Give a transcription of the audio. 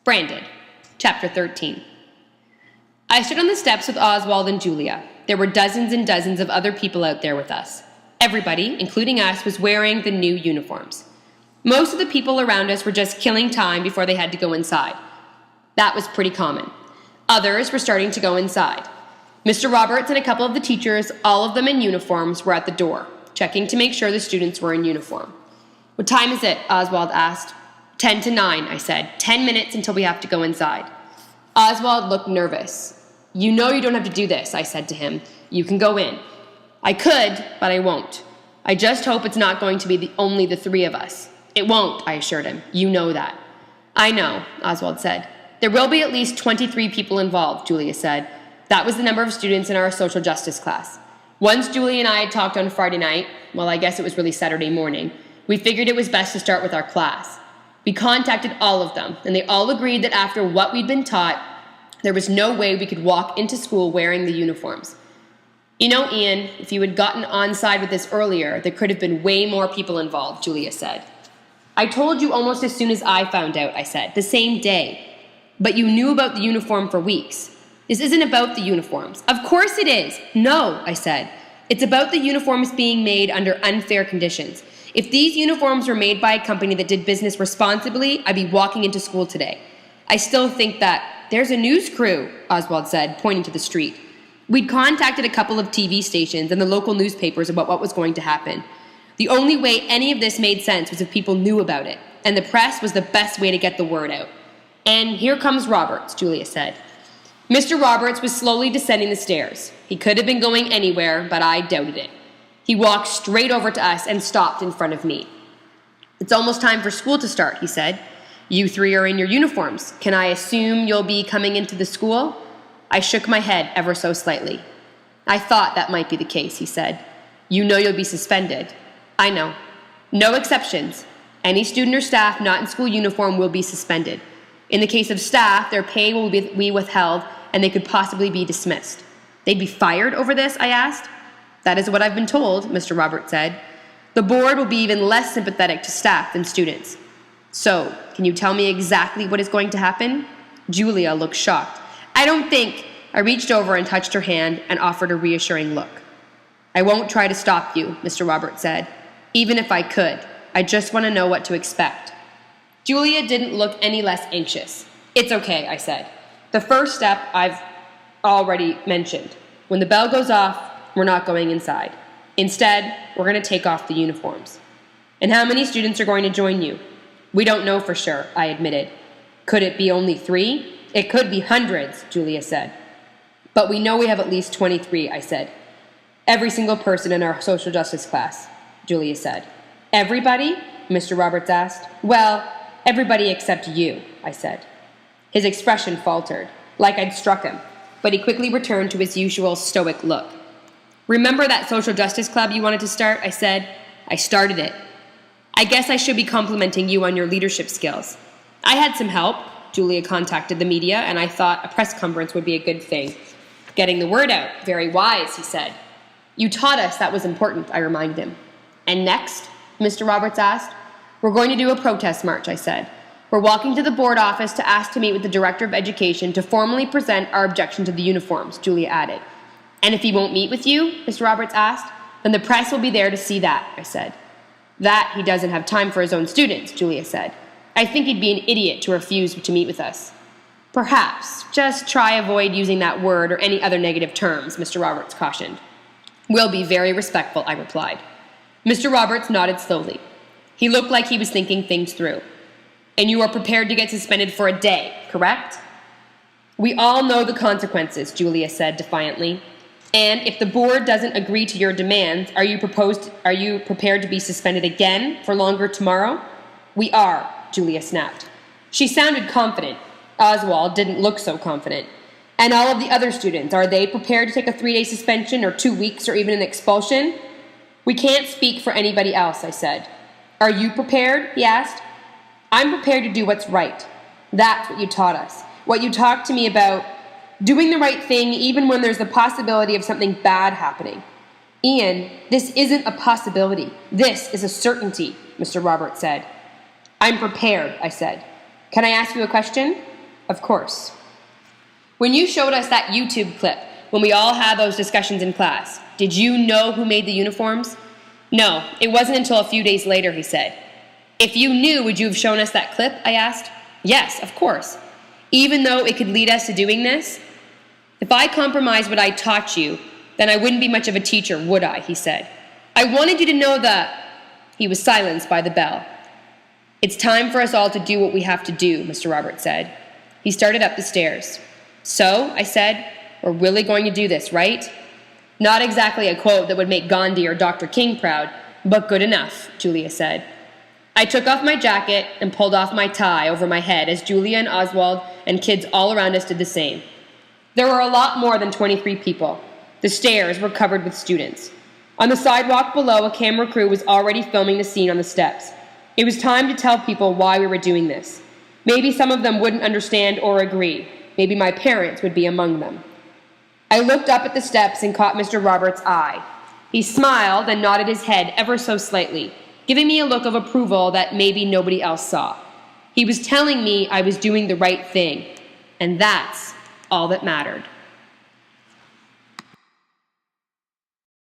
Branded. Chapter 13. I stood on the steps with Oswald and Julia. There were dozens and dozens of other people out there with us. Everybody, including us, was wearing the new uniforms. Most of the people around us were just killing time before they had to go inside. That was pretty common. Others were starting to go inside. Mr. Roberts and a couple of the teachers, all of them in uniforms, were at the door, checking to make sure the students were in uniform. "What time is it?" Oswald asked. 10 to 9, I said. 10 minutes until we have to go inside. Oswald looked nervous. "You know you don't have to do this," I said to him. "You can go in." "I could, but I won't. I just hope it's not going to be only the three of us." "It won't," I assured him. "You know that." "I know," Oswald said. "There will be at least 23 people involved," Julia said. That was the number of students in our social justice class. Once Julia and I had talked on Friday night, well, I guess it was really Saturday morning, we figured it was best to start with our class. We contacted all of them, and they all agreed that after what we'd been taught, there was no way we could walk into school wearing the uniforms. "You know, Ian, if you had gotten on side with this earlier, there could have been way more people involved," Julia said. "I told you almost as soon as I found out," I said, "the same day. But you knew about the uniform for weeks. This isn't about the uniforms." "Of course it is." "No," I said. "It's about the uniforms being made under unfair conditions. If these uniforms were made by a company that did business responsibly, I'd be walking into school today. I still think that—" "There's a news crew," Oswald said, pointing to the street. We'd contacted a couple of TV stations and the local newspapers about what was going to happen. The only way any of this made sense was if people knew about it, and the press was the best way to get the word out. "And here comes Roberts," Julia said. Mr. Roberts was slowly descending the stairs. He could have been going anywhere, but I doubted it. He walked straight over to us and stopped in front of me. "It's almost time for school to start," he said. "You three are in your uniforms. Can I assume you'll be coming into the school?" I shook my head ever so slightly. "I thought that might be the case," he said. "You know you'll be suspended." "I know. No exceptions. Any student or staff not in school uniform will be suspended. In the case of staff, their pay will be withheld and they could possibly be dismissed." "They'd be fired over this?" I asked. "That is what I've been told," Mr. Roberts said. "The board will be even less sympathetic to staff than students." "So, can you tell me exactly what is going to happen?" Julia looked shocked. "I don't think—" I reached over and touched her hand and offered a reassuring look. "I won't try to stop you," Mr. Roberts said. "Even if I could, I just want to know what to expect." Julia didn't look any less anxious. "It's okay," I said. "The first step I've already mentioned. When the bell goes off, we're not going inside. Instead, we're going to take off the uniforms." "And how many students are going to join you?" "We don't know for sure," I admitted. "Could it be only 3? "It could be hundreds," Julia said. "But we know we have at least 23, I said. "Every single person in our social justice class," Julia said. "Everybody?" Mr. Roberts asked. "Well, everybody except you," I said. His expression faltered, like I'd struck him, but he quickly returned to his usual stoic look. "Remember that social justice club you wanted to start?" I said. "I started it. I guess I should be complimenting you on your leadership skills. I had some help. Julia contacted the media, and I thought a press conference would be a good thing. Getting the word out. Very wise," he said. "You taught us that was important," I reminded him. "And next?" Mr. Roberts asked. "We're going to do a protest march," I said. "We're walking to the board office to ask to meet with the Director of Education to formally present our objection to the uniforms," Julia added. "And if he won't meet with you?" Mr. Roberts asked. "Then the press will be there to see that," I said. "That he doesn't have time for his own students," Julia said. "I think he'd be an idiot to refuse to meet with us." "Perhaps. Just try avoid using that word or any other negative terms," Mr. Roberts cautioned. "We'll be very respectful," I replied. Mr. Roberts nodded slowly. He looked like he was thinking things through. "And you are prepared to get suspended for a day, correct?" "We all know the consequences," Julia said defiantly. "And if the board doesn't agree to your demands, are you prepared to be suspended again for longer tomorrow?" "We are," Julia snapped. She sounded confident. Oswald didn't look so confident. "And all of the other students, are they prepared to take a 3-day suspension or 2 weeks or even an expulsion?" "We can't speak for anybody else," I said. "Are you prepared?" he asked. "I'm prepared to do what's right. That's what you taught us. What you talked to me about, doing the right thing even when there's the possibility of something bad happening." "Ian, this isn't a possibility. This is a certainty," Mr. Roberts said. "I'm prepared," I said. "Can I ask you a question?" Of course. When you showed us that YouTube clip, when we all had those discussions in class, did you know who made the uniforms? No, it wasn't until a few days later, he said. If you knew, would you have shown us that clip? I asked. Yes, of course. Even though it could lead us to doing this? If I compromised what I taught you, then I wouldn't be much of a teacher, would I? He said. I wanted you to know that... He was silenced by the bell. It's time for us all to do what we have to do, Mr. Roberts said. He started up the stairs. So, I said, we're really going to do this, right? Not exactly a quote that would make Gandhi or Dr. King proud, but good enough, Julia said. I took off my jacket and pulled off my tie over my head as Julia and Oswald and kids all around us did the same. There were a lot more than 23 people. The stairs were covered with students. On the sidewalk below, a camera crew was already filming the scene on the steps. It was time to tell people why we were doing this. Maybe some of them wouldn't understand or agree. Maybe my parents would be among them. I looked up at the steps and caught Mr. Roberts' eye. He smiled and nodded his head ever so slightly, giving me a look of approval that maybe nobody else saw. He was telling me I was doing the right thing, and that's all that mattered.